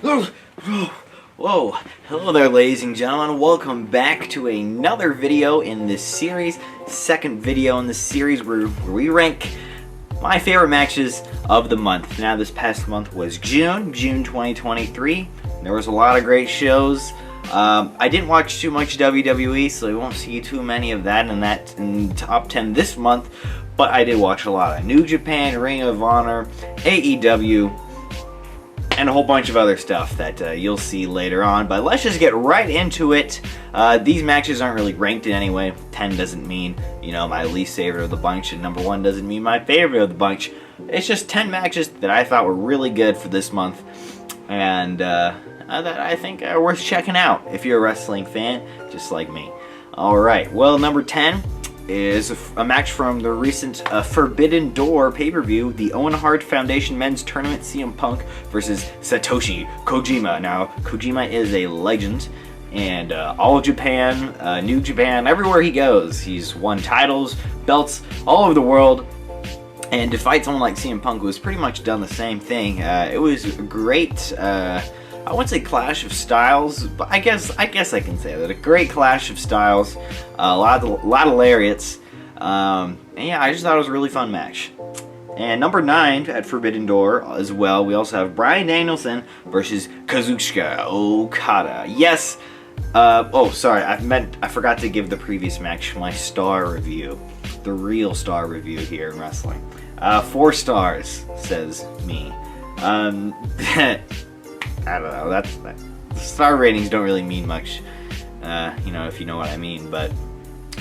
Whoa, hello there ladies and gentlemen, welcome back to another video in this series, second video in this series where we rank my favorite matches of the month. Now this past month was June 2023, there was a lot of great shows. I didn't watch too much WWE, so you won't see too many of that in top 10 this month, but I did watch a lot of New Japan, Ring of Honor, AEW, and a whole bunch of other stuff that you'll see later on. But let's just get right into it. These matches aren't really ranked in any way. 10 doesn't mean, you know, my least favorite of the bunch, and number 1 doesn't mean my favorite of the bunch. It's just 10 matches that I thought were really good for this month, and that I think are worth checking out if you're a wrestling fan, just like me. Alright, well, number 10 is a match from the recent Forbidden Door pay-per-view, the Owen Hart Foundation Men's Tournament, CM Punk versus Satoshi Kojima. Now, Kojima is a legend, and all of Japan, New Japan, everywhere he goes, he's won titles, belts all over the world, and to fight someone like CM Punk was pretty much done the same thing. It was a great, I wouldn't say clash of styles, but I guess I can say that. A great clash of styles, a lot of lariats, and yeah, I just thought it was a really fun match. And number 9 at Forbidden Door as well, we also have Bryan Danielson versus Kazuchika Okada. Yes, oh sorry, I forgot to give the previous match my star review, the real star review here in wrestling. 4 stars, says me. I don't know, star ratings don't really mean much, you know, if you know what I mean, but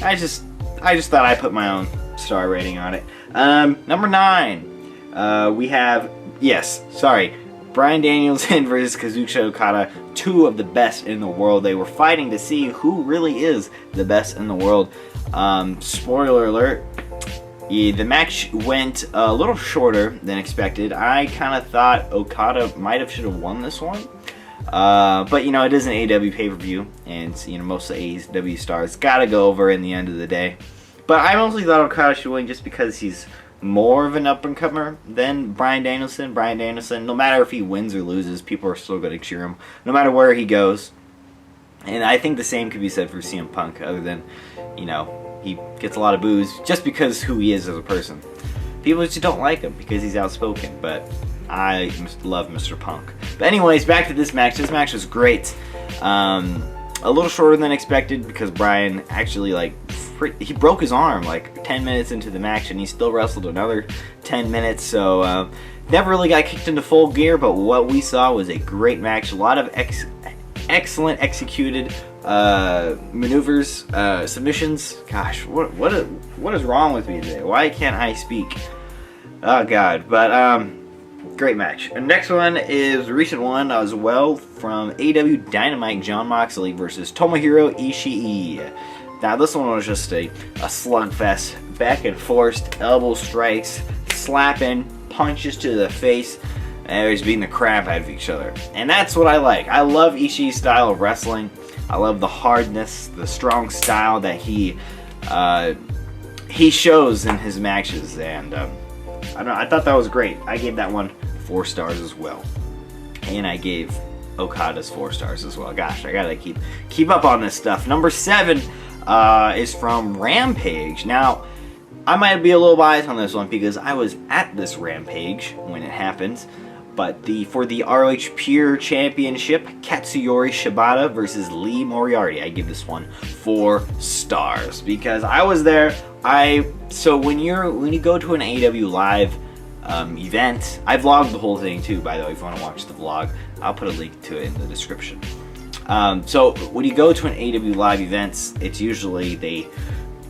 I just thought I'd put my own star rating on it. Number 9, we have, Bryan Danielson versus Kazuchika Okada, 2 of the best in the world. They were fighting to see who really is the best in the world. Spoiler alert, the match went a little shorter than expected. I kind of thought Okada should have won this one. But, you know, it is an AEW pay-per-view, and, you know, most of the AEW stars gotta go over in the end of the day. But I mostly thought Okada should win just because he's more of an up-and-comer than Bryan Danielson. Bryan Danielson, no matter if he wins or loses, people are still going to cheer him, no matter where he goes. And I think the same could be said for CM Punk, other than, you know, he gets a lot of boos just because who he is as a person. People just don't like him because he's outspoken, but I love Mr. Punk. But anyways, back to this match. This match was great. A little shorter than expected because Bryan actually, he broke his arm like 10 minutes into the match, and he still wrestled another 10 minutes, so never really got kicked into full gear, but what we saw was a great match. A lot of excellent executed maneuvers, submissions. Gosh, what is wrong with me today? Why can't I speak? Oh god. But great match. And next one is a recent one as well from AEW Dynamite, Jon Moxley versus Tomohiro Ishii. Now this one was just a slugfest, back and forth, elbow strikes, slapping, punches to the face, and they're just beating the crap out of each other. And that's what I like. I love Ishii's style of wrestling. I love the hardness, the strong style that he shows in his matches, and I thought that was great. I gave that one 4 stars as well, and I gave Okada's 4 stars as well. Gosh, I gotta keep up on this stuff. Number 7 is from Rampage. Now, I might be a little biased on this one because I was at this Rampage when it happened. But for the ROH Pure Championship, Katsuyori Shibata versus Lee Moriarty. I give this one 4 stars because I was there. So when you go to an AEW live event, I vlogged the whole thing too, by the way. If you want to watch the vlog, I'll put a link to it in the description. So when you go to an AEW live event, it's usually they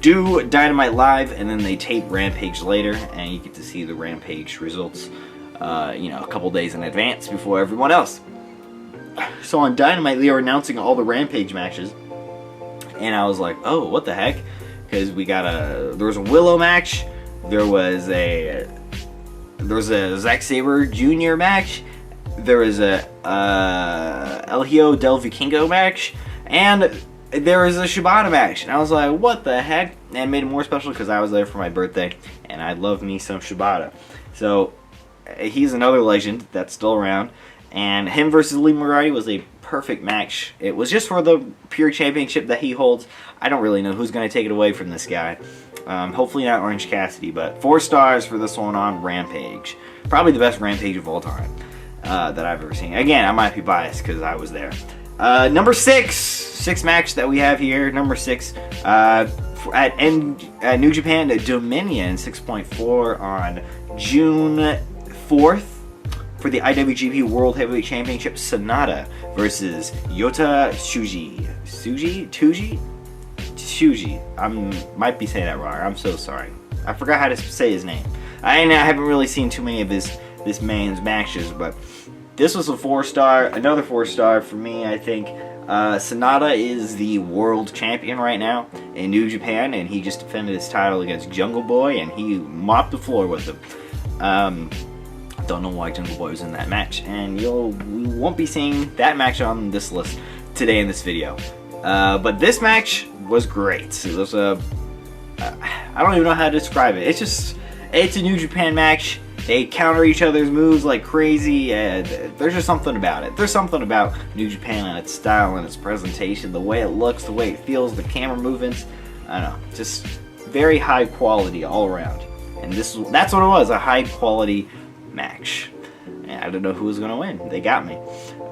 do Dynamite live and then they tape Rampage later, and you get to see the Rampage results, you know, a couple days in advance before everyone else. So on Dynamite, they were announcing all the Rampage matches, and I was like, oh, what the heck? Because there was a Willow match, there was a Zack Sabre Jr. match, there was a El Hijo del Vikingo match, and there was a Shibata match. And I was like, what the heck? And made it more special because I was there for my birthday, and I love me some Shibata. So he's another legend that's still around. And him versus Lee Moriarty was a perfect match. It was just for the pure championship that he holds. I don't really know who's going to take it away from this guy. Hopefully not Orange Cassidy, but 4 stars for this one on Rampage. Probably the best Rampage of all time that I've ever seen. Again, I might be biased because I was there. Number 6 match that we have here. Number 6 at New Japan Dominion 6.4 on June 4th for the IWGP World Heavyweight Championship. Sonata versus Yota Tsuji. I might be saying that wrong. I'm so sorry. I forgot how to say his name. I haven't really seen too many of this man's matches, but this was a 4-star. Another 4-star for me, I think. Sonata is the world champion right now in New Japan, and he just defended his title against Jungle Boy, and he mopped the floor with him. Don't know why Jungle Boy was in that match, and we won't be seeing that match on this list today in this video. But this match was great. It was I don't even know how to describe it. It's a New Japan match. They counter each other's moves like crazy, and there's just something about it. There's something about New Japan and its style and its presentation, the way it looks, the way it feels, the camera movements. I don't know, just very high quality all around. And that's what it was, a high quality match. And I don't know who was going to win. They got me.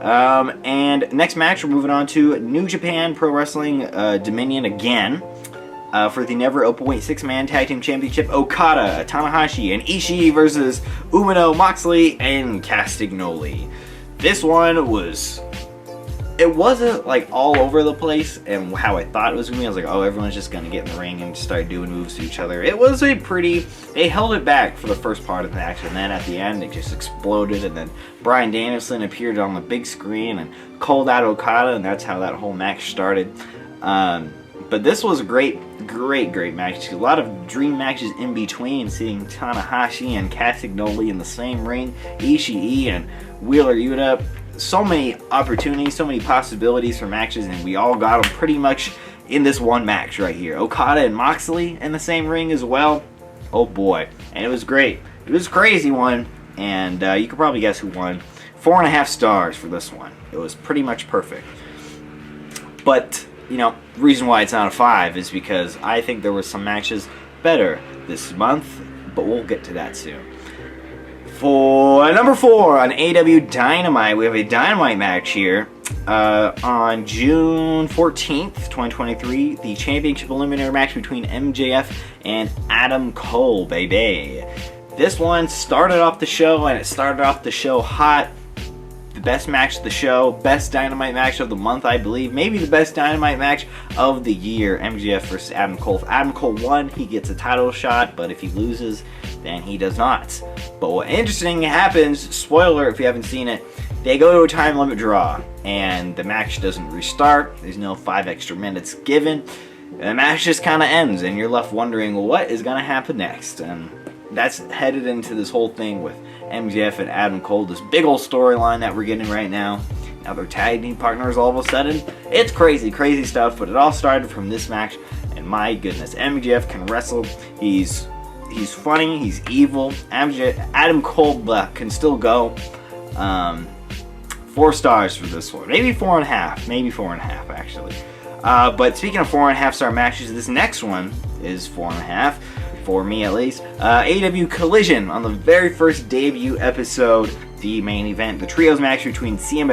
And next match, we're moving on to New Japan Pro Wrestling Dominion again. For the never openweight 6-man tag team championship, Okada, Tamahashi, and Ichi versus Umino, Moxley, and Castagnoli. This one wasn't like all over the place and how I thought it was going to be. I was like, oh, everyone's just going to get in the ring and start doing moves to each other. It was they held it back for the first part of the match, and then at the end it just exploded, and then Bryan Danielson appeared on the big screen and called out Okada, and that's how that whole match started. But this was a great match. A lot of dream matches in between, seeing Tanahashi and Castagnoli in the same ring, Ishii and Wheeler Yuta. So many opportunities, so many possibilities for matches, and we all got them pretty much in this one match right here. Okada and Moxley in the same ring as well. Oh boy. And it was great. It was a crazy one, and you could probably guess who won. 4.5 stars for this one. It was pretty much perfect. But the reason why it's not a 5 is because I think there were some matches better this month, but we'll get to that soon. For number 4 on AW Dynamite, we have a Dynamite match here on June 14th, 2023, the championship eliminator match between MJF and Adam Cole, baby. This one started off the show, and it started off the show hot. The best match of the show, best Dynamite match of the month, I believe. Maybe the best Dynamite match of the year. MJF versus Adam Cole. If Adam Cole won, he gets a title shot, but if he loses, then he does not. But what interesting happens, spoiler if you haven't seen it, they go to a time limit draw, and the match doesn't restart. There's no 5 extra minutes given. The match just kind of ends, and you're left wondering, well, what is going to happen next? And that's headed into this whole thing with MJF and Adam Cole, this big old storyline that we're getting right now. Now they're tag team partners all of a sudden. It's crazy stuff, but it all started from this match, and my goodness, MJF can wrestle. He's funny, he's evil. Adam Cole can still go. 4 stars for this one. Maybe 4.5. Maybe 4.5 actually. But speaking of 4.5 star matches, this next one is 4.5. For me at least. AW Collision on the very first debut episode, the main event, the trios match between CM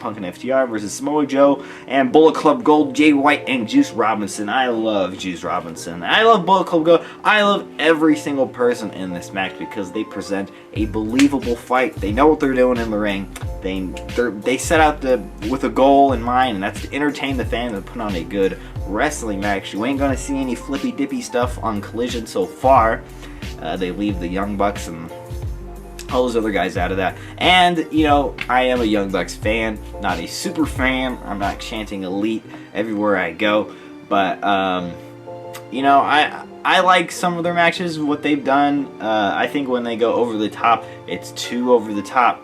Punk and FTR versus Samoa Joe and Bullet Club Gold, Jay White and Juice Robinson. I love Juice Robinson. I love Bullet Club Gold. I love every single person in this match because they present a believable fight. They know what they're doing in the ring. They set out with a goal in mind, and that's to entertain the fans and put on a good wrestling match. You ain't gonna see any flippy dippy stuff on Collision so far. They leave the Young Bucks and all those other guys out of that. And I am a Young Bucks fan, not a super fan. I'm not chanting elite everywhere I go, but I like some of their matches, what they've done. I think when they go over the top, it's too over the top.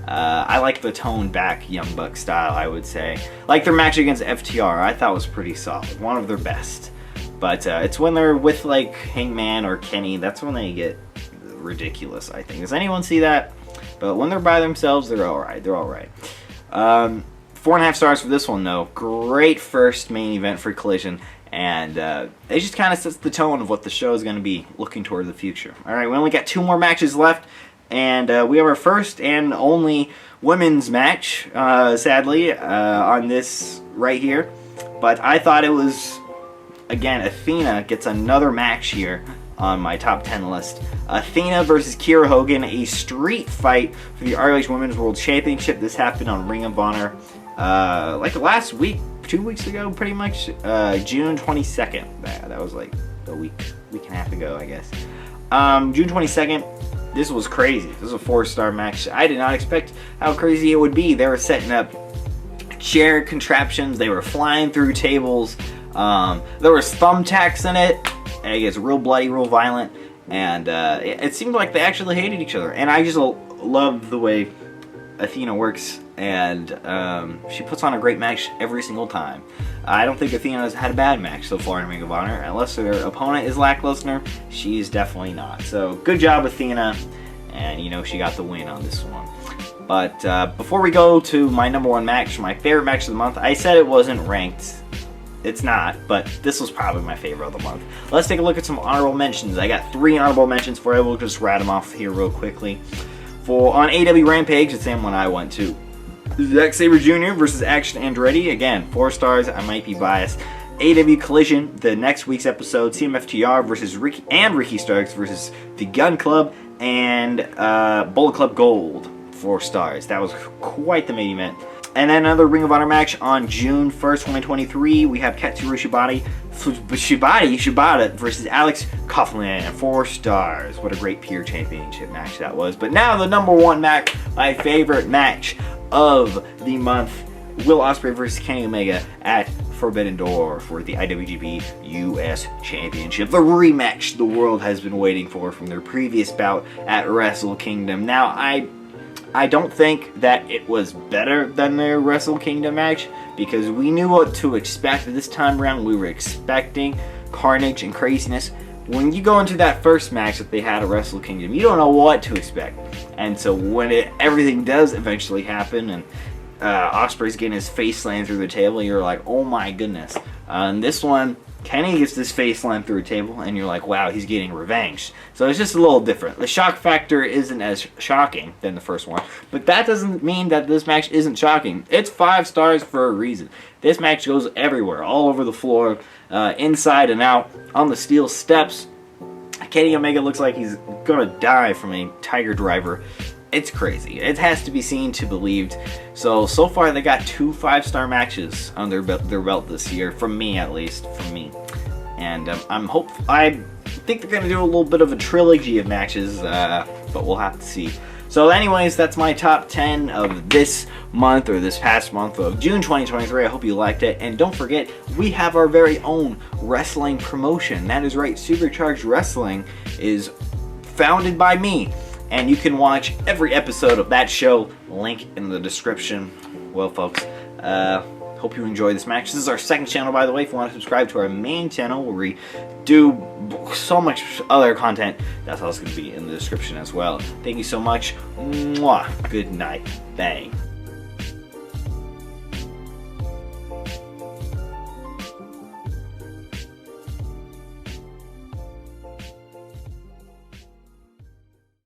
I like the toned back Young Buck style, I would say. Like their match against FTR, I thought was pretty solid. One of their best. But it's when they're with like Hangman or Kenny, that's when they get ridiculous, I think. Does anyone see that? but when they're by themselves, they're alright. They're alright. 4.5 stars for this one, though. Great first main event for Collision, and it just kind of sets the tone of what the show is going to be looking toward the future. Alright, we only got 2 more matches left, and we have our first and only women's match, sadly, on this right here. But I thought it was, again, Athena gets another match here on my top 10 list. Athena versus Kiera Hogan, a street fight for the ROH Women's World Championship. This happened on Ring of Honor like last week, 2 weeks ago, pretty much. June 22nd. That was like a week and a half ago, I guess. June 22nd. This was crazy. This was a 4-star match. I did not expect how crazy it would be. They were setting up chair contraptions. They were flying through tables. There was thumbtacks in it. And it gets real bloody, real violent. And it seemed like they actually hated each other. And I just love the way Athena works. And she puts on a great match every single time. I don't think Athena has had a bad match so far in Ring of Honor. Unless her opponent is lackluster, she's definitely not. So good job, Athena. And, you know, she got the win on this one. But before we go to my number 1 match, my favorite match of the month, I said it wasn't ranked. It's not, but this was probably my favorite of the month. Let's take a look at some honorable mentions. I got 3 honorable mentions for you. We'll just rat them off here real quickly. On AW Rampage, the same one I went to. Zack Sabre Jr. versus Action Andretti. Again, 4 stars. I might be biased. AW Collision, the next week's episode. CMFTR versus Ricky Starks versus the Gun Club and Bullet Club Gold. 4 stars. That was quite the main event. And then another Ring of Honor match on June 1st, 2023. We have Katsuyori Shibata versus Alex Coughlin. 4 stars. What a great peer championship match that was. But now the number 1 match, my favorite match of the month. Will Ospreay versus Kenny Omega at Forbidden Door for the IWGP US Championship. The rematch the world has been waiting for from their previous bout at Wrestle Kingdom. Now, I don't think that it was better than their Wrestle Kingdom match because we knew what to expect this time around. We were expecting carnage and craziness. When you go into that first match that they had at Wrestle Kingdom, you don't know what to expect. And so when everything does eventually happen and Ospreay's getting his face slammed through the table, you're like, oh my goodness. And this one, Kenny gets this face slammed through a table, and you're like, wow, he's getting revenge. So it's just a little different. The shock factor isn't as shocking than the first one, but that doesn't mean that this match isn't shocking. It's 5 stars for a reason. This match goes everywhere, all over the floor, inside and out, on the steel steps. Kenny Omega looks like he's gonna die from a tiger driver. It's crazy. It has to be seen to believed. So far they got 2 5-star matches on their belt this year, from me at least, from me. And I think they're gonna do a little bit of a trilogy of matches, but we'll have to see. So anyways, that's my top 10 of this month, or this past month of June 2023. I hope you liked it. And don't forget, we have our very own wrestling promotion. That is right, Supercharged Wrestling is founded by me. And you can watch every episode of that show, link in the description. Well, folks, hope you enjoy this match. This is our 2nd channel, by the way. If you want to subscribe to our main channel, where we do so much other content, that's also going to be in the description as well. Thank you so much. Mwah. Good night. Bang.